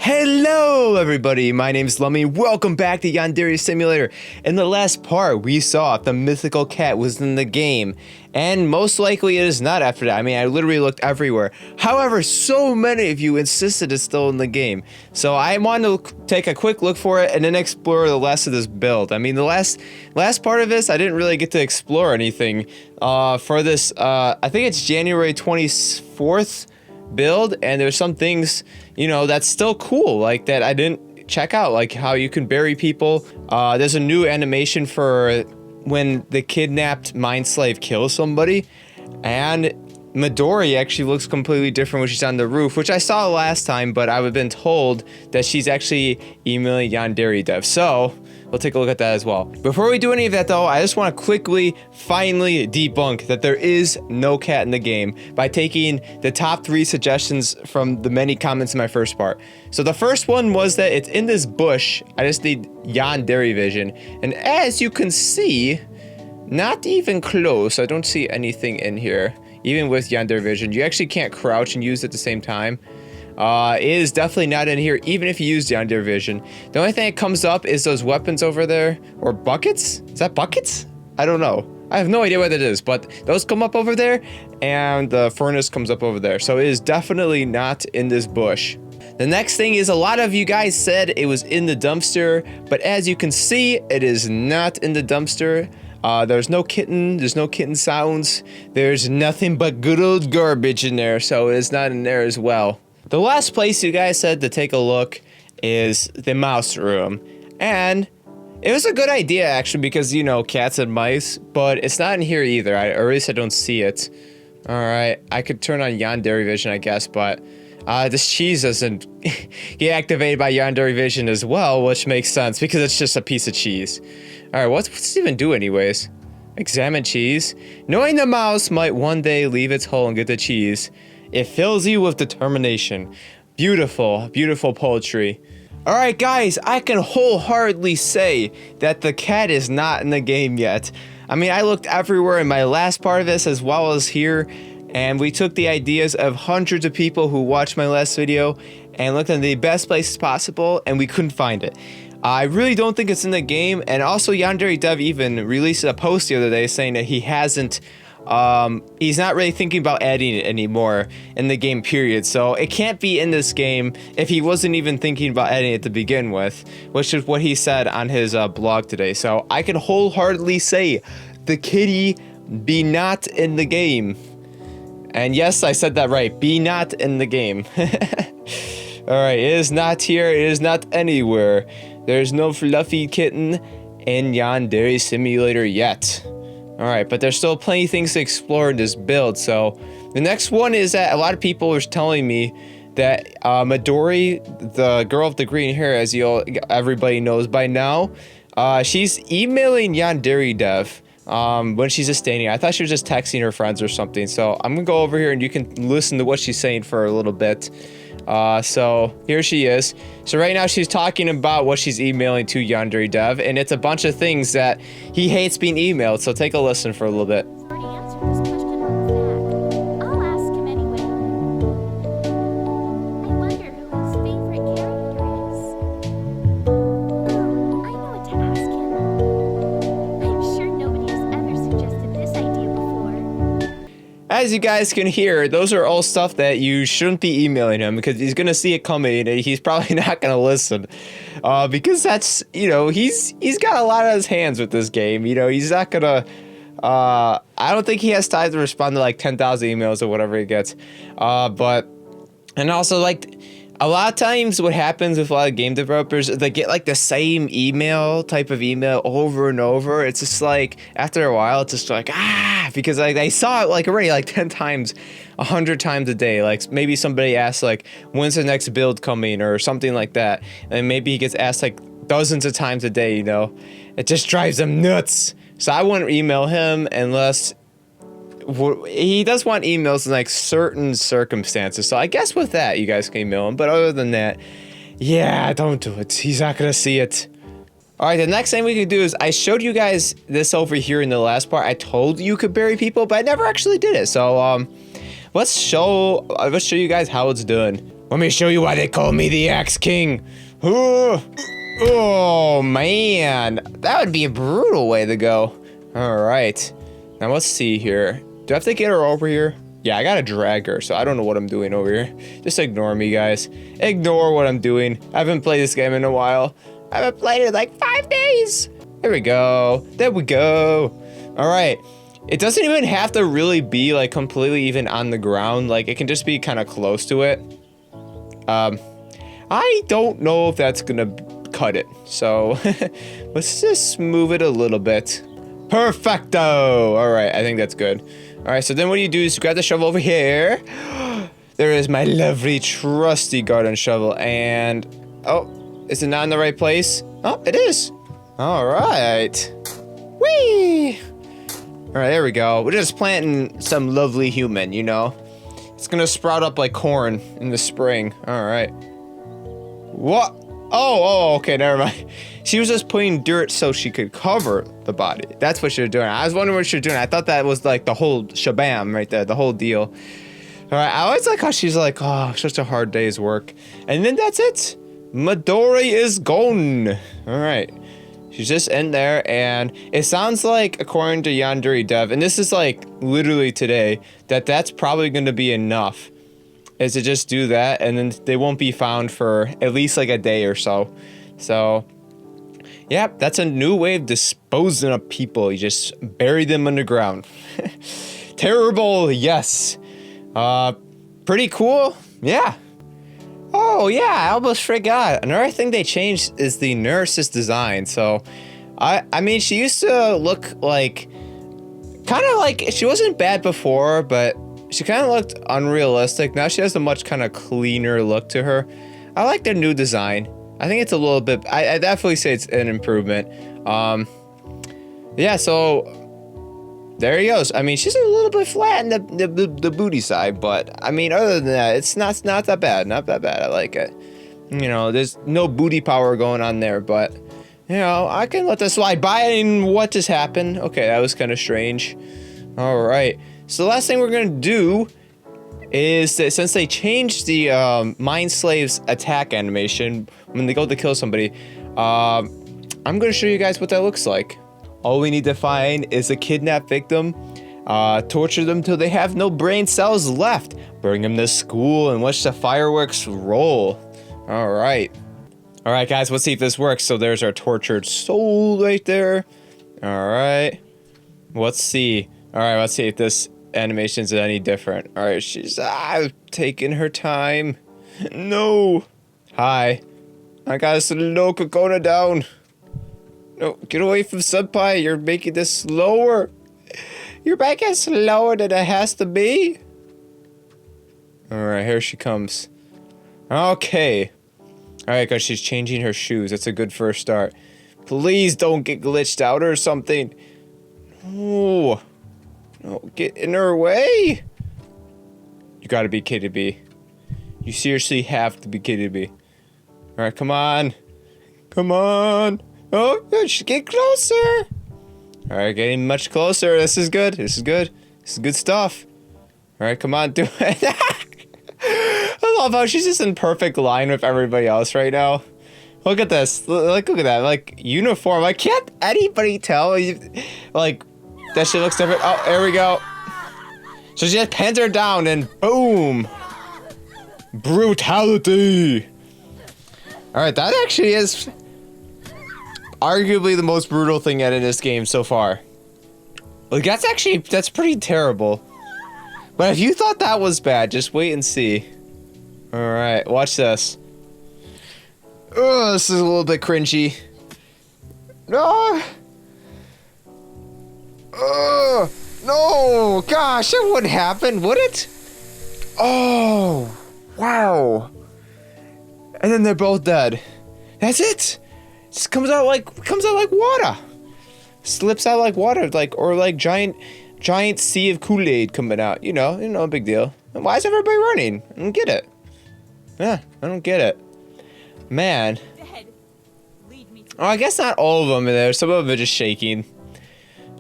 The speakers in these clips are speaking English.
Hello everybody, my name is Lummy. Welcome back to Yandere Simulator. In the last part, we saw if the mythical cat was in the game. And most likely it is not after that. I mean, I literally looked everywhere. However, so many of you insisted it's still in the game. So I want to take a quick look for it and then explore the rest of this build. I mean, the last part of this, I didn't really get to explore anything. For this, I think it's January 24th build, and there's some things, you know, that's still cool, like that I didn't check out, like how you can bury people. There's a new animation for when the kidnapped mind slave kills somebody, and Midori actually looks completely different when she's on the roof, which I saw last time, but I've been told that she's actually emailing Yandere Dev, so we'll take a look at that as well. Before we do any of that though, I just want to quickly, finally debunk that there is no cat in the game by taking the top 3 suggestions from the many comments in my first part. So the first one was that it's in this bush. I just need Yandere vision. And as you can see, not even close. I don't see anything in here. Even with Yandere vision, you actually can't crouch and use it at the same time. It is definitely not in here, even if you use Yandere vision. The only thing that comes up is those weapons over there, or buckets? Is that buckets? I don't know. I have no idea what it is, but those come up over there, and the furnace comes up over there. So it is definitely not in this bush. The next thing is, a lot of you guys said it was in the dumpster, but as you can see, it is not in the dumpster. There's no kitten, there's no kitten sounds, there's nothing but good old garbage in there, so it's not in there as well. The last place you guys said to take a look is the mouse room, and it was a good idea actually, because, you know, cats and mice, but it's not in here either, or at least I don't see it. Alright, I could turn on Yandere vision, I guess, but this cheese doesn't get activated by Yandere vision as well, which makes sense because it's just a piece of cheese. Alright, what's it even do anyways? Examine cheese. Knowing the mouse might one day leave its hole and get the cheese, it fills you with determination. Beautiful, beautiful poetry. Alright guys, I can wholeheartedly say that the cat is not in the game yet. I mean, I looked everywhere in my last part of this as well as here, and we took the ideas of hundreds of people who watched my last video and looked in the best places possible, and we couldn't find it. I really don't think it's in the game, and also Yandere Dev even released a post the other day saying that he hasn't, he's not really thinking about adding it anymore in the game period, so it can't be in this game if he wasn't even thinking about adding it to begin with, which is what he said on his blog today. So I can wholeheartedly say the kitty be not in the game. And yes, I said that right, be not in the game. Alright, it is not here, it is not anywhere. There's no fluffy kitten in Yandere Simulator yet. Alright, but there's still plenty of things to explore in this build. So the next one is that a lot of people are telling me that Midori, the girl with the green hair, as everybody knows by now, she's emailing Yandere Dev when she's just standing. I thought she was just texting her friends or something. So I'm gonna go over here and you can listen to what she's saying for a little bit. So here she is. So right now she's talking about what she's emailing to Yandere Dev, and it's a bunch of things that he hates being emailed, so take a listen for a little bit. Already answered this question on the back. I'll ask him anyway. I wonder who his favorite character is. I know what to ask him. I'm sure nobody has ever suggested this idea before. As you guys can hear, those are all stuff that you shouldn't be emailing him, because he's gonna see it coming and he's probably not gonna listen. Because that's, you know, he's got a lot on his hands with this game. You know, he's not gonna, I don't think he has time to respond to like 10,000 emails or whatever he gets. And also, like, a lot of times what happens with a lot of game developers, they get like the same type of email over and over. It's just like, after a while, it's just like, because like they saw it like already like 10 times, 100 times a day. Like maybe somebody asks like, when's the next build coming or something like that. And maybe he gets asked like dozens of times a day, you know. It just drives them nuts. So I wouldn't email him unless he does want emails in like certain circumstances, so I guess with that you guys can email him, but other than that, yeah, don't do it. He's not gonna see it. Alright, the next thing we can do is, I showed you guys this over here in the last part. I told you could bury people, but I never actually did it, so let's show you guys how it's done. Let me show you why they call me the Axe King. Oh, man. That would be a brutal way to go. All right. Now, let's see here. Do I have to get her over here? Yeah, I gotta drag her, so I don't know what I'm doing over here. Just ignore me, guys. Ignore what I'm doing. I haven't played this game in a while. I haven't played it in like 5 days. There we go. There we go. All right. It doesn't even have to really be like completely even on the ground. Like it can just be kind of close to it. I don't know if that's gonna cut it. So let's just move it a little bit. Perfecto. All right. I think that's good. All right, so then what you do is you grab the shovel over here. There is my lovely, trusty garden shovel. And, oh, is it not in the right place? Oh, it is. All right. Whee! All right, there we go. We're just planting some lovely human, you know? It's gonna sprout up like corn in the spring. All right. What? Oh, okay, never mind. She was just putting dirt so she could cover the body. That's what she was doing. I was wondering what she was doing. I thought that was like the whole shabam right there, the whole deal. All right, I always like how she's like, oh, such a hard day's work. And then that's it. Midori is gone. All right. She's just in there, and it sounds like, according to Yandere Dev, and this is like literally today, that's probably going to be enough. Is to just do that, and then they won't be found for at least like a day or so. So, yeah, that's a new way of disposing of people. You just bury them underground. Terrible, yes. Pretty cool, yeah. Oh yeah, I almost forgot. Another thing they changed is the nurse's design. So, I mean, she used to look like, kind of like, she wasn't bad before, but she kind of looked unrealistic. Now she has a much kind of cleaner look to her. I like their new design. I think it's a little bit, I definitely say it's an improvement. Yeah, so there he goes. I mean, she's a little bit flat in the booty side, but I mean, other than that, it's not that bad. Not that bad. I like it. You know, there's no booty power going on there, but you know, I can let this slide by. And what just happened? Okay, that was kind of strange. All right. So the last thing we're gonna do is that since they changed the Mind Slave's attack animation when they go to kill somebody, I'm gonna show you guys what that looks like. All we need to find is a kidnapped victim, torture them till they have no brain cells left, bring them to school and watch the fireworks roll. All right, guys, let's see if this works. So there's our tortured soul right there. All right, let's see. All right, let's see if this animation's any different. All right, she's taking her time. No. Hi. I got a slow Kokona down. No, get away from Senpai. You're making this slower. You're making it slower than it has to be. All right, here she comes. Okay. All right, guys, she's changing her shoes. That's a good first start. Please don't get glitched out or something. No. No, get in her way. You gotta be kidding me. You seriously have to be kidding me. All right, come on. Come on. Oh, just get closer. All right, getting much closer. This is good. This is good. This is good stuff. All right, come on, do it. I love how she's just in perfect line with everybody else right now. Look at this. Look at that. Like, uniform. Like, can't anybody tell? Like, that shit looks different. Oh, there we go. So she just pins her down and boom. Brutality. All right, that actually is arguably the most brutal thing yet in this game so far. Like, that's pretty terrible. But if you thought that was bad, just wait and see. All right, watch this. Oh, this is a little bit cringy. No. No, gosh, that wouldn't happen, would it? Oh, wow. And then they're both dead. That's it. Just comes out like water. Slips out like water, or like giant sea of Kool-Aid coming out. You know, big deal. And why is everybody running? I don't get it. Yeah, I don't get it. Man. Oh, I guess not all of them are there. Some of them are just shaking.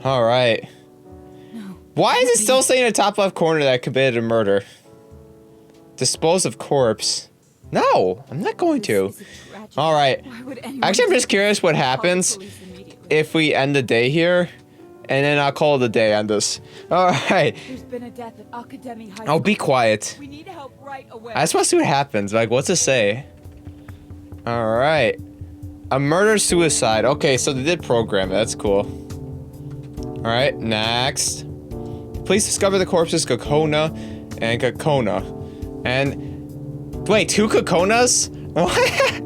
All right. Why is it still saying in the top left corner that I committed a murder? Dispose of corpse. No, I'm not going to. This is a tragedy. All right. Why would anyone Actually, I'm do just curious what this? Call the happens police immediately. if we end the day here, and then I'll call it a day on this. All right. There's been a death at Academy High Oh, School. be quiet. We need help right away. I just want to see what happens. Like, what's it say? All right. A murder-suicide. Okay, so they did program it. That's cool. All right, next. Police discover the corpses Kokona and Kokona. And wait, 2 Kokonas? What?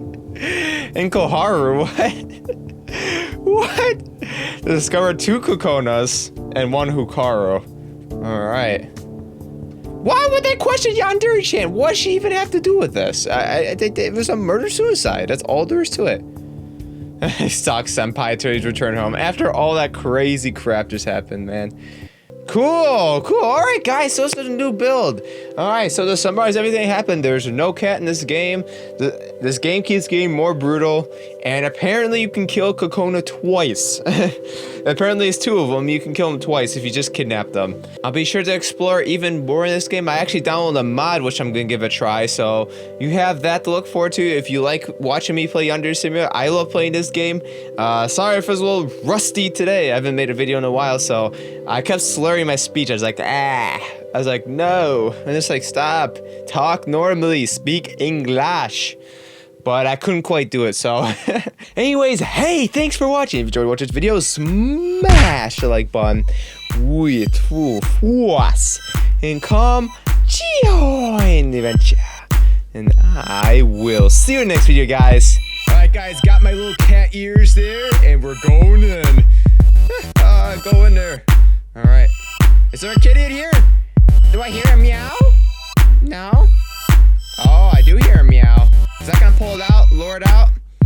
And Koharu, what? What? They discovered 2 Kokonas and 1 Hukaru. All right. Why would they question Yandere-chan? What does she even have to do with this? It was a murder-suicide. That's all there is to it. Stalk Senpai until he's returned home. After all that crazy crap just happened, man. Cool, cool. All right, guys, so this is a new build. All right, so to summarize everything that happened, there's no cat in this game. This game keeps getting more brutal, and apparently you can kill Kokona twice. Apparently it's 2 of them. You can kill them twice if you just kidnap them. I'll be sure to explore even more in this game. I actually downloaded a mod, which I'm gonna give a try, so you have that to look forward to if you like watching me play Yandere Simulator. I love playing this game. Sorry if it was a little rusty today. I haven't made a video in a while, so I kept slurring my speech. I was like, ah. I was like, no. And it's like, stop. Talk normally. Speak English. But I couldn't quite do it, so. Anyways, hey, thanks for watching. If you enjoyed watching this video, smash the like button with full force. And come join the adventure. And I will see you in the next video, guys. Alright, guys, got my little cat ears there, and we're going in. Go in there. Alright. Is there a kitty in here? Do I hear a meow? No? Oh, I do hear a meow. Is that gonna pull it out, lure it out?